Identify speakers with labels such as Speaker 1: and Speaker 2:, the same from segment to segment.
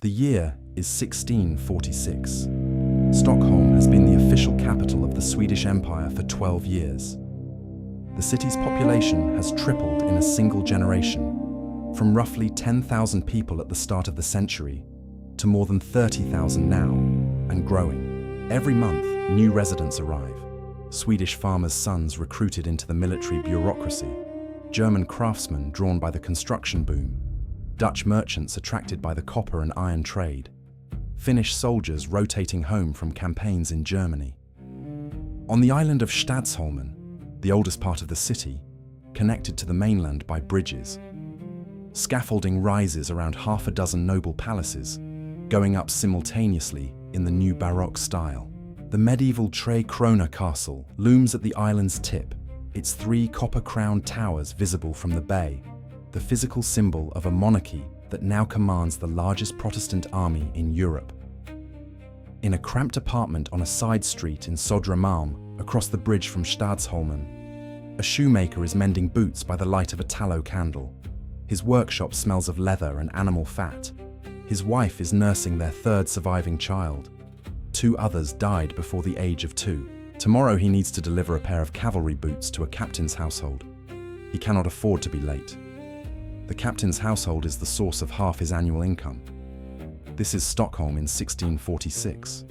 Speaker 1: The year is 1646. Stockholm has been the official capital of the Swedish Empire for 12 years. The city's population has tripled in a single generation, from roughly 10,000 people at the start of the century to more than 30,000 now, and growing. Every month, new residents arrive. Swedish farmers' sons recruited into the military bureaucracy, German craftsmen drawn by the construction boom, Dutch merchants attracted by the copper and iron trade, Finnish soldiers rotating home from campaigns in Germany. On the island of Stockholm, the oldest part of the city, connected to the mainland by bridges, scaffolding rises around half a dozen noble palaces, going up simultaneously in the new Baroque style. The medieval Tre Krona castle looms at the island's tip, its three copper-crowned towers visible from the bay, the physical symbol of a monarchy that now commands the largest Protestant army in Europe. In a cramped apartment on a side street in Södermalm, across the bridge from Stockholm, a shoemaker is mending boots by the light of a tallow candle. His workshop smells of leather and animal fat. His wife is nursing their third surviving child. 2 others died before the age of 2. Tomorrow he needs to deliver a pair of cavalry boots to a captain's household. He cannot afford to be late. The captain's household is the source of half his annual income. This is Stockholm in 1646.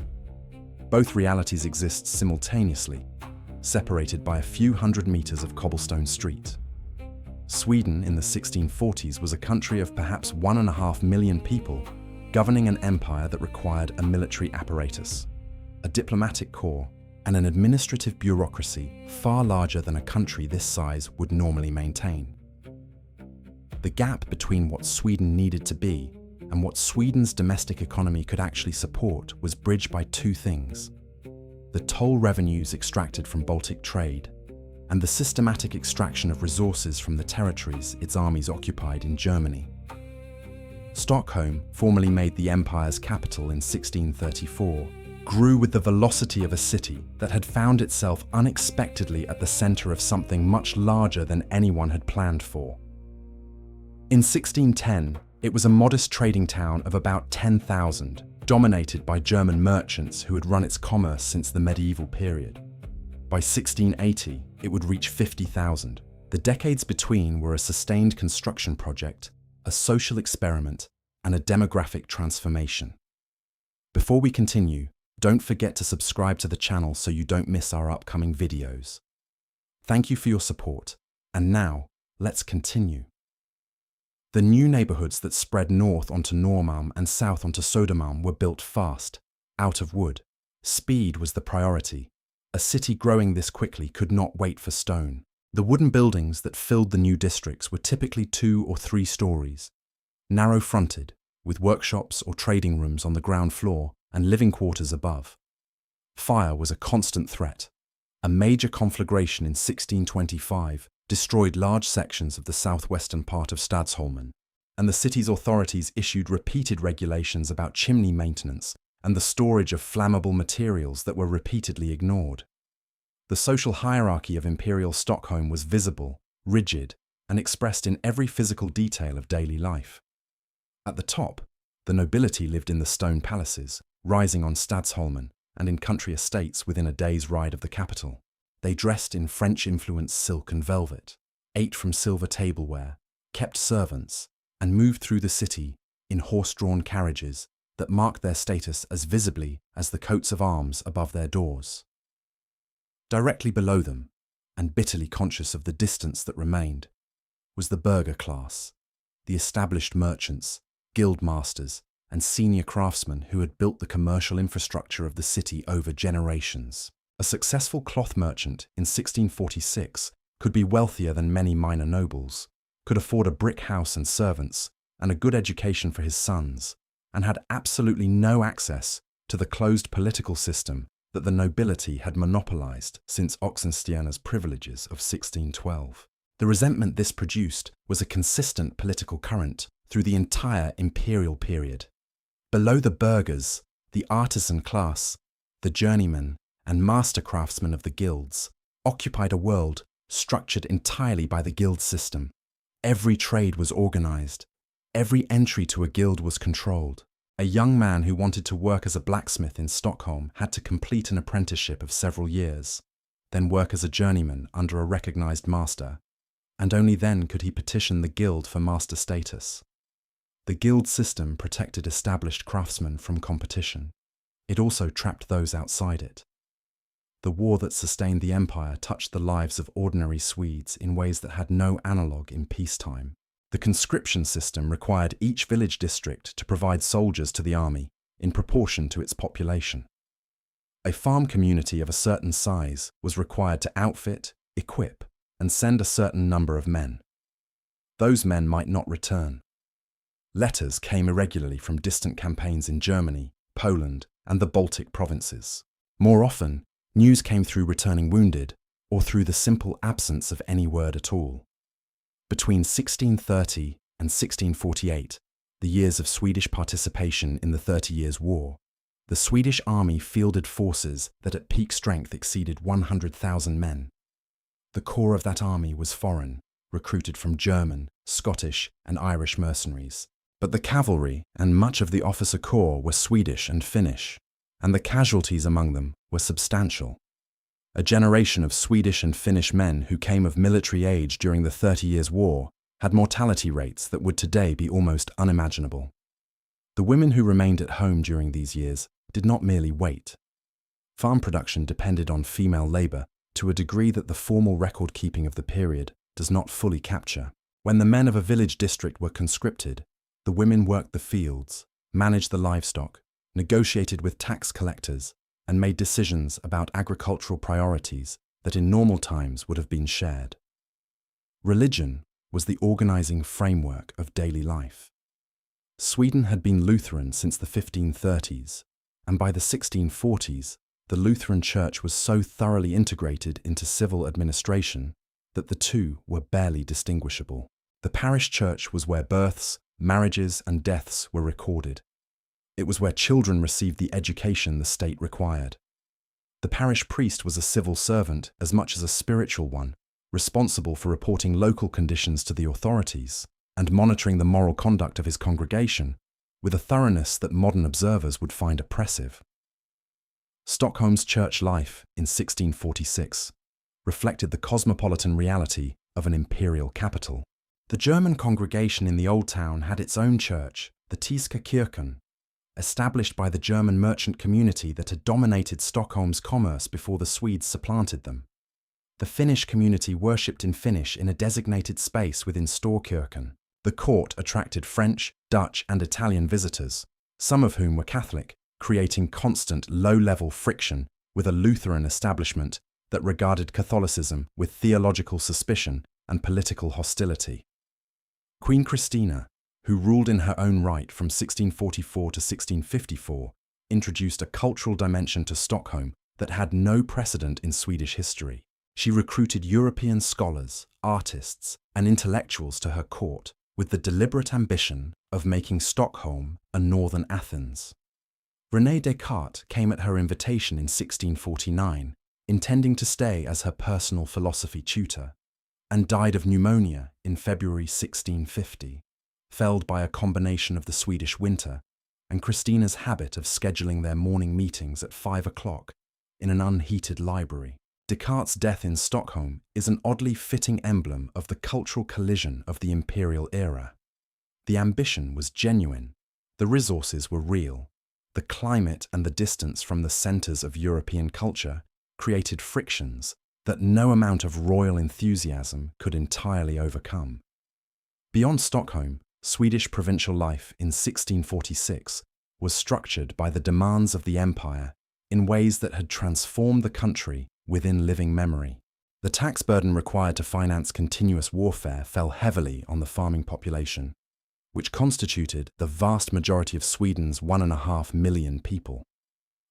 Speaker 1: Both realities exist simultaneously, separated by a few hundred meters of cobblestone street. Sweden in the 1640s was a country of perhaps 1.5 million people, governing an empire that required a military apparatus, a diplomatic corps, and an administrative bureaucracy far larger than a country this size would normally maintain. The gap between what Sweden needed to be and what Sweden's domestic economy could actually support was bridged by 2 things: the toll revenues extracted from Baltic trade, and the systematic extraction of resources from the territories its armies occupied in Germany. Stockholm, formerly made the empire's capital in 1634, grew with the velocity of a city that had found itself unexpectedly at the center of something much larger than anyone had planned for. In 1610, it was a modest trading town of about 10,000, dominated by German merchants who had run its commerce since the medieval period. By 1680, it would reach 50,000. The decades between were a sustained construction project, a social experiment, and a demographic transformation. Before we continue, don't forget to subscribe to the channel so you don't miss our upcoming videos. Thank you for your support, and now, let's continue. The new neighborhoods that spread north onto Norrmalm and south onto Södermalm were built fast, out of wood. Speed was the priority. A city growing this quickly could not wait for stone. The wooden buildings that filled the new districts were typically 2 or 3 stories, narrow-fronted, with workshops or trading rooms on the ground floor and living quarters above. Fire was a constant threat. A major conflagration in 1625 destroyed large sections of the southwestern part of Stockholm, and the city's authorities issued repeated regulations about chimney maintenance and the storage of flammable materials that were repeatedly ignored. The social hierarchy of Imperial Stockholm was visible, rigid, and expressed in every physical detail of daily life. At the top, the nobility lived in the stone palaces, rising on Stockholm and in country estates within a day's ride of the capital. They dressed in French-influenced silk and velvet, ate from silver tableware, kept servants, and moved through the city in horse-drawn carriages that marked their status as visibly as the coats of arms above their doors. Directly below them, and bitterly conscious of the distance that remained, was the burgher class, the established merchants, guild masters, and senior craftsmen who had built the commercial infrastructure of the city over generations. A successful cloth merchant in 1646 could be wealthier than many minor nobles, could afford a brick house and servants, and a good education for his sons, and had absolutely no access to the closed political system that the nobility had monopolized since Oxenstierna's privileges of 1612. The resentment this produced was a consistent political current through the entire imperial period. Below the burghers, the artisan class, the journeymen, and master craftsmen of the guilds occupied a world structured entirely by the guild system. Every trade was organized. Every entry to a guild was controlled. A young man who wanted to work as a blacksmith in Stockholm had to complete an apprenticeship of several years, then work as a journeyman under a recognized master, and only then could he petition the guild for master status. The guild system protected established craftsmen from competition. It also trapped those outside it. The war that sustained the empire touched the lives of ordinary Swedes in ways that had no analogue in peacetime. The conscription system required each village district to provide soldiers to the army in proportion to its population. A farm community of a certain size was required to outfit, equip, and send a certain number of men. Those men might not return. Letters came irregularly from distant campaigns in Germany, Poland, and the Baltic provinces. More often, news came through returning wounded or through the simple absence of any word at all. Between 1630 and 1648, the years of Swedish participation in the 30 Years' War, the Swedish army fielded forces that at peak strength exceeded 100,000 men. The core of that army was foreign, recruited from German, Scottish, and Irish mercenaries. But the cavalry and much of the officer corps were Swedish and Finnish, and the casualties among them were substantial. A generation of Swedish and Finnish men who came of military age during the 30 Years' War had mortality rates that would today be almost unimaginable. The women who remained at home during these years did not merely wait. Farm production depended on female labour to a degree that the formal record-keeping of the period does not fully capture. When the men of a village district were conscripted, the women worked the fields, managed the livestock, negotiated with tax collectors, and made decisions about agricultural priorities that in normal times would have been shared. Religion was the organizing framework of daily life. Sweden had been Lutheran since the 1530s, and by the 1640s, the Lutheran Church was so thoroughly integrated into civil administration that the two were barely distinguishable. The parish church was where births, marriages, and deaths were recorded. It was where children received the education the state required. The parish priest was a civil servant as much as a spiritual one, responsible for reporting local conditions to the authorities and monitoring the moral conduct of his congregation with a thoroughness that modern observers would find oppressive. Stockholm's church life in 1646 reflected the cosmopolitan reality of an imperial capital. The German congregation in the Old Town had its own church, the Tyska Kirchen, established by the German merchant community that had dominated Stockholm's commerce before the Swedes supplanted them. The Finnish community worshipped in Finnish in a designated space within Storkirken. The court attracted French, Dutch, and Italian visitors, some of whom were Catholic, creating constant low-level friction with a Lutheran establishment that regarded Catholicism with theological suspicion and political hostility. Queen Christina, who ruled in her own right from 1644 to 1654, introduced a cultural dimension to Stockholm that had no precedent in Swedish history. She recruited European scholars, artists, and intellectuals to her court with the deliberate ambition of making Stockholm a northern Athens. René Descartes came at her invitation in 1649, intending to stay as her personal philosophy tutor, and died of pneumonia in February 1650. Felled by a combination of the Swedish winter and Christina's habit of scheduling their morning meetings at 5 o'clock in an unheated library. Descartes' death in Stockholm is an oddly fitting emblem of the cultural collision of the imperial era. The ambition was genuine, the resources were real, the climate and the distance from the centres of European culture created frictions that no amount of royal enthusiasm could entirely overcome. Beyond Stockholm, Swedish provincial life in 1646 was structured by the demands of the empire in ways that had transformed the country within living memory. The tax burden required to finance continuous warfare fell heavily on the farming population, which constituted the vast majority of Sweden's 1.5 million people.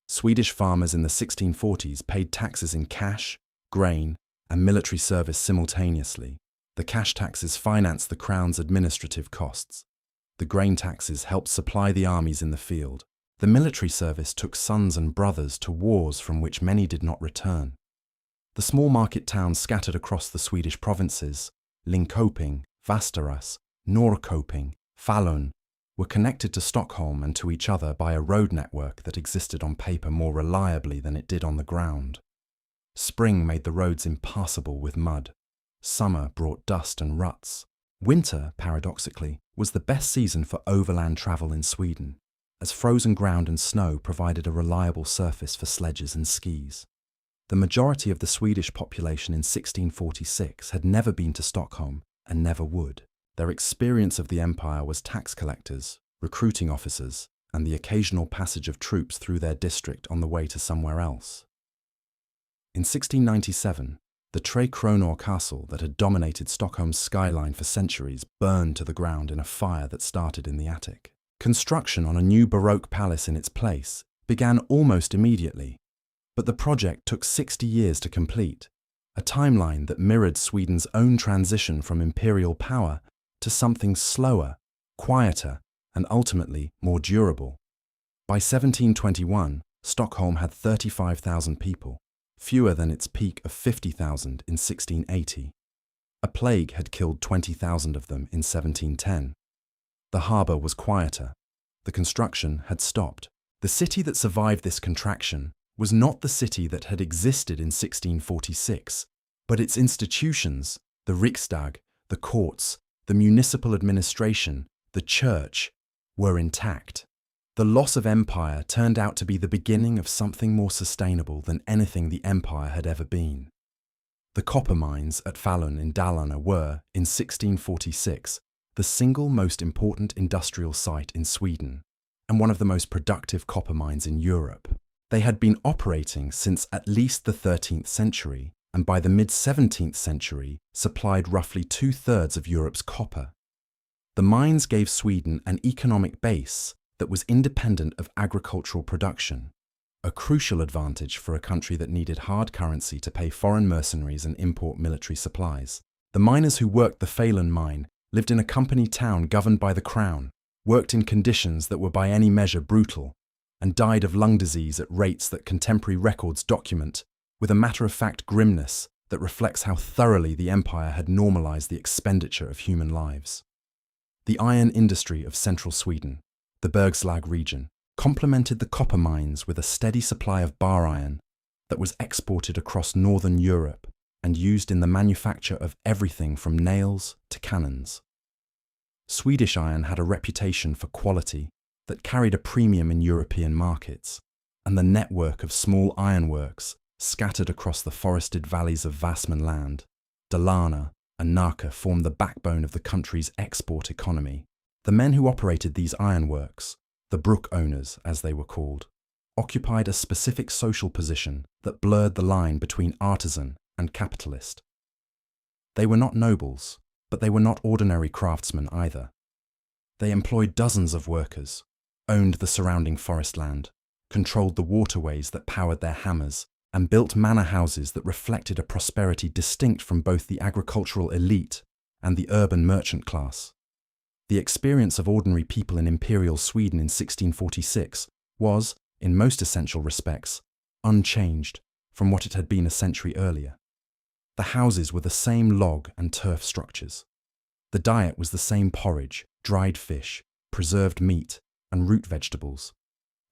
Speaker 1: Swedish farmers in the 1640s paid taxes in cash, grain, and military service simultaneously. The cash taxes financed the crown's administrative costs. The grain taxes helped supply the armies in the field. The military service took sons and brothers to wars from which many did not return. The small market towns scattered across the Swedish provinces, Linköping, Västerås, Norrköping, Falun, were connected to Stockholm and to each other by a road network that existed on paper more reliably than it did on the ground. Spring made the roads impassable with mud. Summer brought dust and ruts. Winter, paradoxically, was the best season for overland travel in Sweden, as frozen ground and snow provided a reliable surface for sledges and skis. The majority of the Swedish population in 1646 had never been to Stockholm and never would. Their experience of the empire was tax collectors, recruiting officers, and the occasional passage of troops through their district on the way to somewhere else. In 1697, the Tre Kronor castle that had dominated Stockholm's skyline for centuries burned to the ground in a fire that started in the attic. Construction on a new Baroque palace in its place began almost immediately, but the project took 60 years to complete, a timeline that mirrored Sweden's own transition from imperial power to something slower, quieter, and ultimately more durable. By 1721, Stockholm had 35,000 people, fewer than its peak of 50,000 in 1680. A plague had killed 20,000 of them in 1710. The harbour was quieter. The construction had stopped. The city that survived this contraction was not the city that had existed in 1646, but its institutions, the Riksdag, the courts, the municipal administration, the church, were intact. The loss of empire turned out to be the beginning of something more sustainable than anything the empire had ever been. The copper mines at Falun in Dalarna were, in 1646, the single most important industrial site in Sweden, and one of the most productive copper mines in Europe. They had been operating since at least the 13th century, and by the mid-17th century supplied roughly 2/3 of Europe's copper. The mines gave Sweden an economic base that was independent of agricultural production, a crucial advantage for a country that needed hard currency to pay foreign mercenaries and import military supplies. The miners who worked the Falun mine lived in a company town governed by the crown, worked in conditions that were by any measure brutal, and died of lung disease at rates that contemporary records document with a matter-of-fact grimness that reflects how thoroughly the empire had normalized the expenditure of human lives. The iron industry of central Sweden, the Bergslag region, complemented the copper mines with a steady supply of bar iron that was exported across northern Europe and used in the manufacture of everything from nails to cannons. Swedish iron had a reputation for quality that carried a premium in European markets, and the network of small ironworks scattered across the forested valleys of Västman land, Dalarna, and Nacka formed the backbone of the country's export economy. The men who operated these ironworks, the bruck owners as they were called, occupied a specific social position that blurred the line between artisan and capitalist. They were not nobles, but they were not ordinary craftsmen either. They employed dozens of workers, owned the surrounding forest land, controlled the waterways that powered their hammers, and built manor houses that reflected a prosperity distinct from both the agricultural elite and the urban merchant class. The experience of ordinary people in imperial Sweden in 1646 was, in most essential respects, unchanged from what it had been a century earlier. The houses were the same log and turf structures. The diet was the same porridge, dried fish, preserved meat, and root vegetables.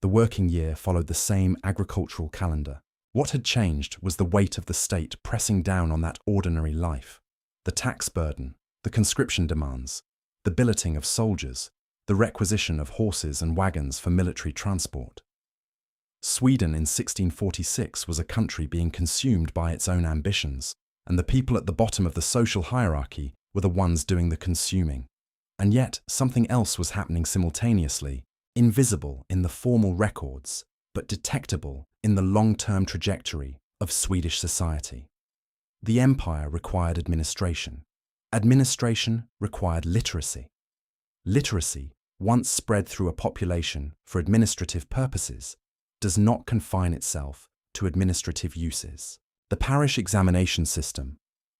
Speaker 1: The working year followed the same agricultural calendar. What had changed was the weight of the state pressing down on that ordinary life. The tax burden, the conscription demands, the billeting of soldiers, the requisition of horses and wagons for military transport. Sweden in 1646 was a country being consumed by its own ambitions, and the people at the bottom of the social hierarchy were the ones doing the consuming. And yet something else was happening simultaneously, invisible in the formal records, but detectable in the long-term trajectory of Swedish society. The empire required administration. Administration required literacy. Literacy, once spread through a population for administrative purposes, does not confine itself to administrative uses. The parish examination system,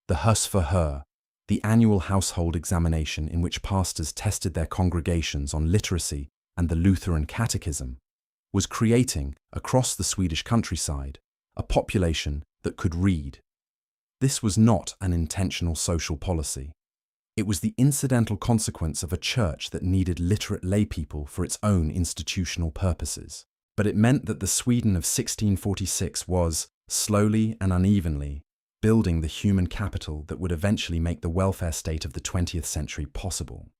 Speaker 1: the husförhör, the annual household examination in which pastors tested their congregations on literacy and the Lutheran catechism, was creating, across the Swedish countryside, a population that could read. This was not an intentional social policy. It was the incidental consequence of a church that needed literate laypeople for its own institutional purposes. But it meant that the Sweden of 1646 was, slowly and unevenly, building the human capital that would eventually make the welfare state of the 20th century possible.